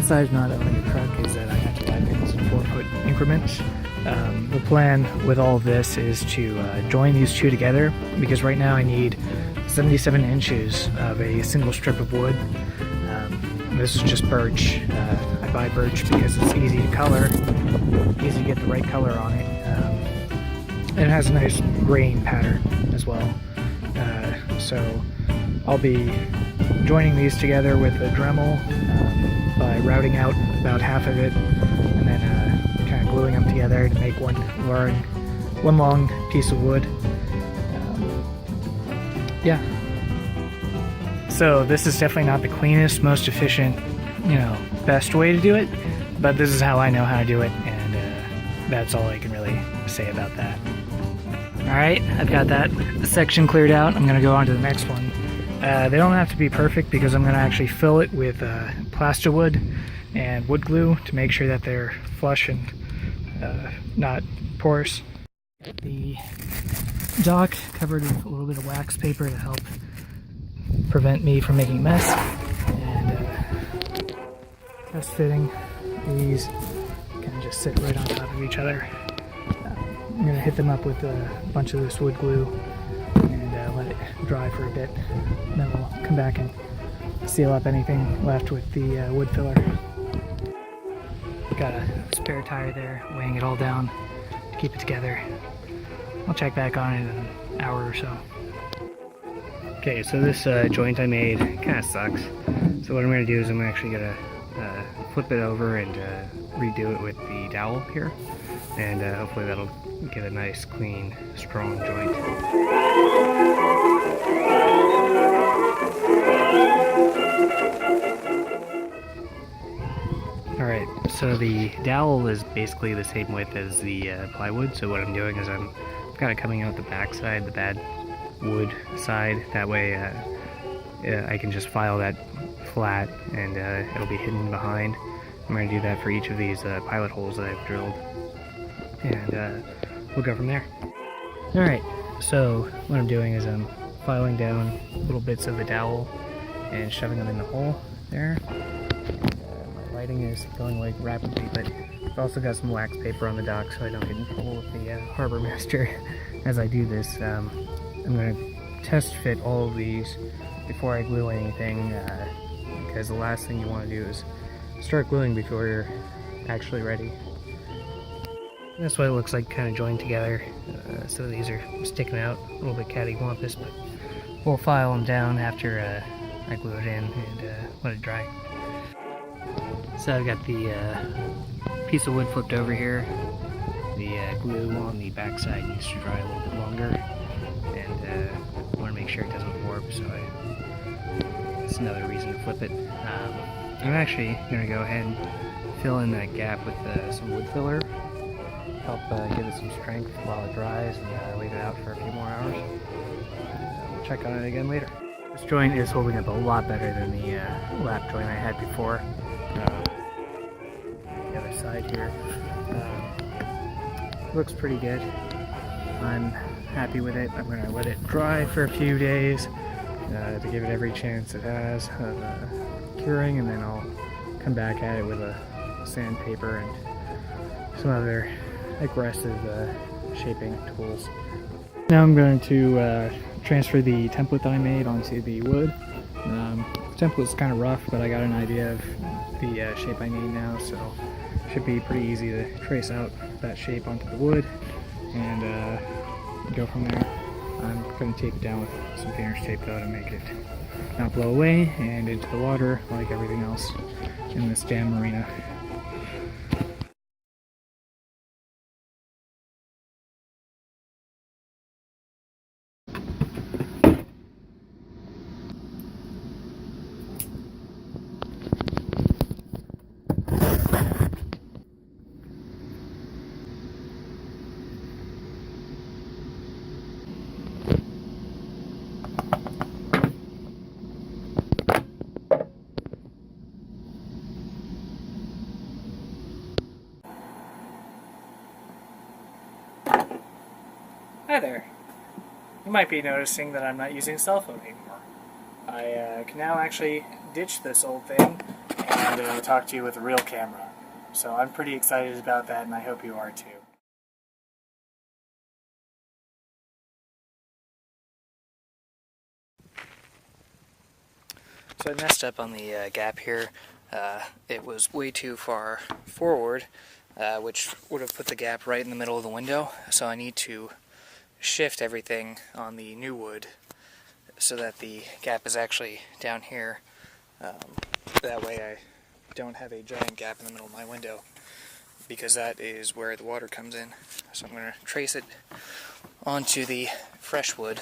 downside of not owning a truck is that I have to buy things in 4-foot increments. The plan with all of this is to join these two together, because right now I need 77 inches of a single strip of wood. This is just birch. I buy birch because it's easy to color, easy to get the right color on it. And it has a nice grain pattern as well. So I'll be joining these together with a Dremel by routing out about half of it, and then kind of gluing them together to make one long piece of wood. Yeah. So this is definitely not the cleanest, most efficient, best way to do it, but this is how I know how to do it, and that's all I can really say about that. Alright, I've got that section cleared out. I'm going to go on to the next one. They don't have to be perfect because I'm going to actually fill it with plasterwood and wood glue to make sure that they're flush and not porous. The dock covered with a little bit of wax paper to help prevent me from making a mess, and test fitting these kind of just sit right on top of each other. I'm going to hit them up with a bunch of this wood glue and let it dry for a bit, and then we'll come back and seal up anything left with the wood filler. Got a spare tire there, weighing it all down to keep it together. I'll check back on it in an hour or so. Okay, so this joint I made kind of sucks. So what I'm going to do is I'm actually going to flip it over and redo it with the dowel here. And hopefully that'll get a nice, clean, strong joint. Alright, so the dowel is basically the same width as the plywood, so what I'm doing is I've got it coming out the back side, the bad wood side. That way I can just file that flat and it'll be hidden behind. I'm going to do that for each of these pilot holes that I've drilled, and we'll go from there. Alright, so what I'm doing is I'm filing down little bits of the dowel and shoving them in the hole there. My lighting is going away rapidly, but I've also got some wax paper on the dock so I don't get in trouble with the harbor master as I do this. I'm going to test fit all of these before I glue anything, because the last thing you want to do is start gluing before you're actually ready. That's what it looks like, kind of joined together. So these are sticking out a little bit cattywampus, but we'll file them down after I glue it in and let it dry. So I've got the piece of wood flipped over here. The glue on the back side needs to dry a little bit longer, and I want to make sure it doesn't warp, so that's another reason to flip it. I'm actually going to go ahead and fill in that gap with some wood filler, help give it some strength while it dries, and leave it out for a few more hours. We'll check on it again later. This joint is holding up a lot better than the lap joint I had before. The other side here looks pretty good. I'm happy with it. I'm going to let it dry for a few days to give it every chance it has of curing, and then I'll come back at it with a sandpaper and some other aggressive shaping tools. Now I'm going to transfer the template that I made onto the wood. The template's kind of rough, but I got an idea of the shape I need now, so it should be pretty easy to trace out that shape onto the wood and go from there. I'm going to tape it down with some painter's tape though to make it not blow away and into the water like everything else in this damn marina. Hi there. You might be noticing that I'm not using a cell phone anymore. I can now actually ditch this old thing and talk to you with a real camera. So I'm pretty excited about that, and I hope you are too. So I messed up on the gap here. It was way too far forward, which would have put the gap right in the middle of the window. So I need to shift everything on the new wood so that the gap is actually down here. That way I don't have a giant gap in the middle of my window, because that is where the water comes in. So I'm going to trace it onto the fresh wood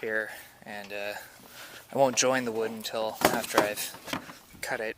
here, and I won't join the wood until after I've cut it.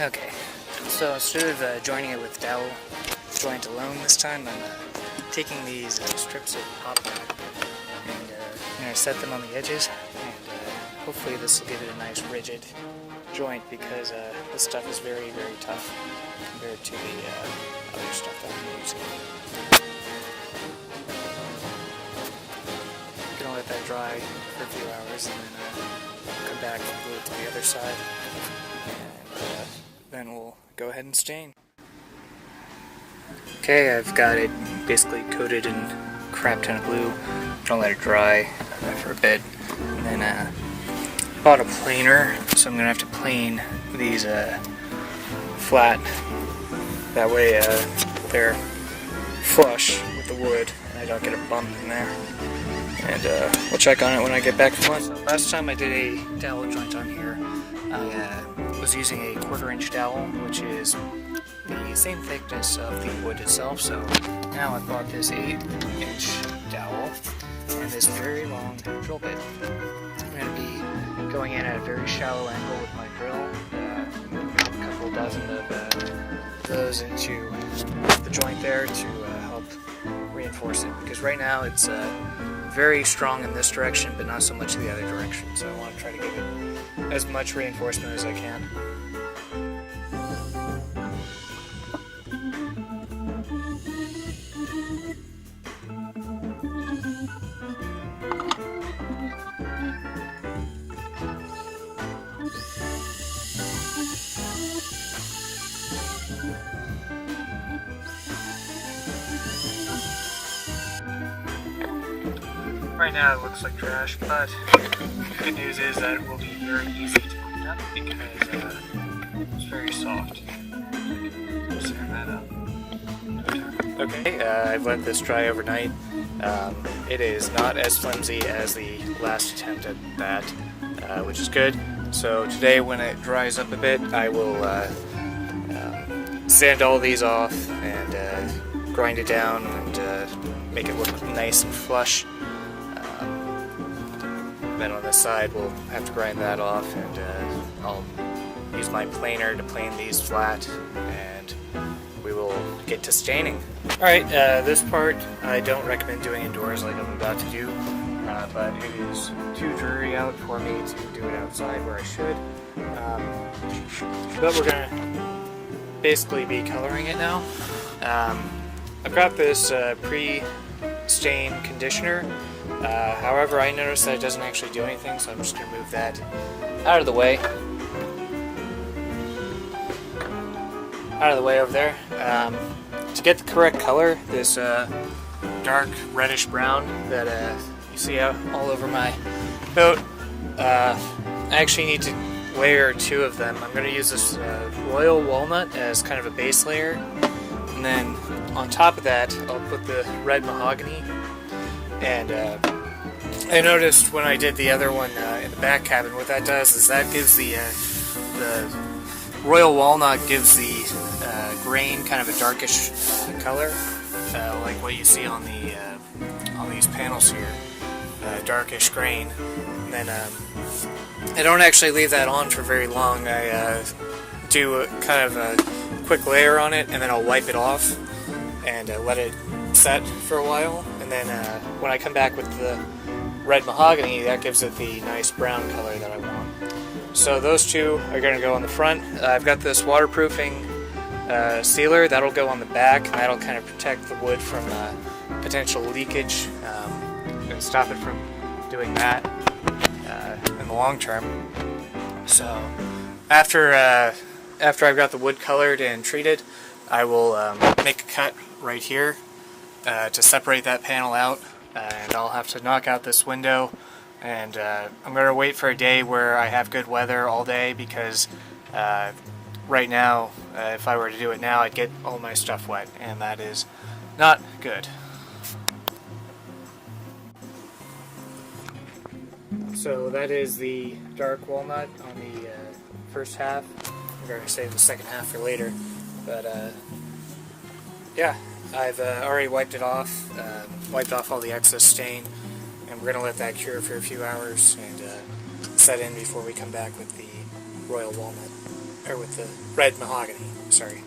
Okay, so instead of joining it with dowel joint alone this time, I'm taking these strips of pop and I'm going to set them on the edges, and hopefully this will give it a nice rigid joint because this stuff is very, very tough compared to the other stuff that I'm using. I'm gonna let that dry for a few hours and then come back and glue it to the other side, and then we'll go ahead and stain. Okay, I've got it basically coated in crap ton of glue. I'm gonna let it dry for a bit, and then bought a planer, so I'm gonna have to plane these flat. That way they're flush with the wood and I don't get a bump in there. And we'll check on it when I get back from lunch. So last time I did a dowel joint on here, I was using a 1/4-inch dowel, which is the same thickness of the wood itself. So now I bought this 8-inch dowel and this very long drill bit. I'm going to be going in at a very shallow angle with my drill, a couple dozen of those into the joint there to help reinforce it, because right now it's very strong in this direction but not so much the other direction, so I want to try to give it as much reinforcement as I can. Right now it looks like trash, but the good news is that it will be very easy to clean up because it's very soft. Sand that up. Okay, I've let this dry overnight. It is not as flimsy as the last attempt at that, which is good. So today when it dries up a bit, I will sand all these off and grind it down and make it look nice and flush. Then on this side we'll have to grind that off, and I'll use my planer to plane these flat, and we will get to staining. Alright, this part I don't recommend doing indoors like I'm about to do, but it is too dreary out for me to do it outside where I should. But we're going to basically be coloring it now. I've got this pre-stain conditioner. However, I noticed that it doesn't actually do anything, so I'm just going to move that out of the way. Out of the way over there. To get the correct color, this dark reddish brown that you see out all over my boat, I actually need to layer 2 of them. I'm going to use this royal walnut as kind of a base layer, and then on top of that I'll put the red mahogany. And I noticed when I did the other one in the back cabin, what that does is that gives the royal walnut gives the grain kind of a darkish color, like what you see on these panels here, darkish grain. And then I don't actually leave that on for very long. I do kind of a quick layer on it, and then I'll wipe it off and let it set for a while. And then when I come back with the red mahogany, that gives it the nice brown color that I want. So those 2 are going to go on the front. I've got this waterproofing sealer that'll go on the back, and that'll kind of protect the wood from potential leakage and stop it from doing that in the long term. So after I've got the wood colored and treated, I will make a cut right here to separate that panel out, and I'll have to knock out this window, and I'm going to wait for a day where I have good weather all day, because right now if I were to do it now I'd get all my stuff wet, and that is not good. So that is the dark walnut on the first half. I'm going to save the second half for later, but yeah, I've already wiped it off, wiped off all the excess stain, and we're going to let that cure for a few hours and set in before we come back with the royal walnut, or with the red mahogany, sorry.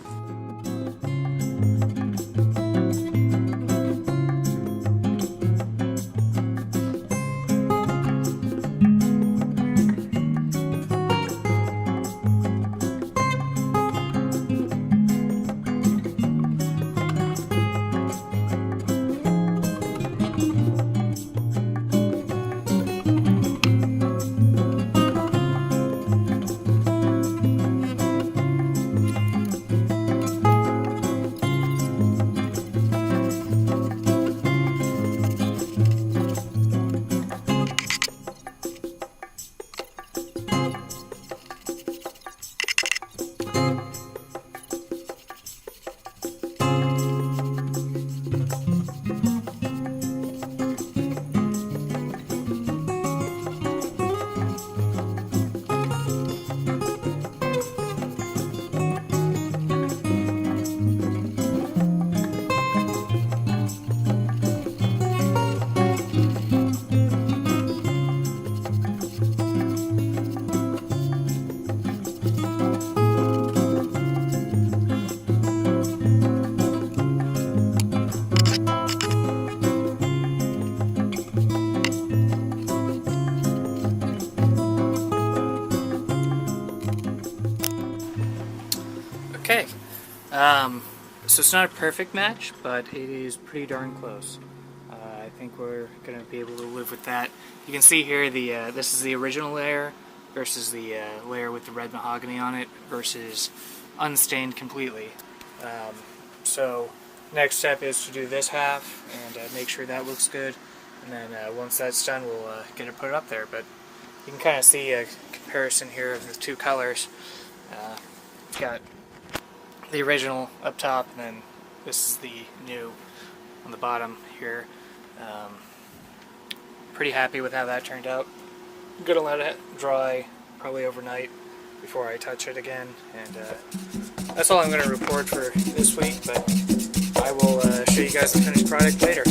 Okay, so it's not a perfect match, but it is pretty darn close. I think we're going to be able to live with that. You can see here this is the original layer versus the layer with the red mahogany on it versus unstained completely. So next step is to do this half and make sure that looks good, and then once that's done we'll get it put up there. But you can kind of see a comparison here of the two colors. It's got the original up top, and then this is the new on the bottom here. Pretty happy with how that turned out. I'm gonna let it dry probably overnight before I touch it again, and that's all I'm going to report for this week, but I will show you guys the finished product later.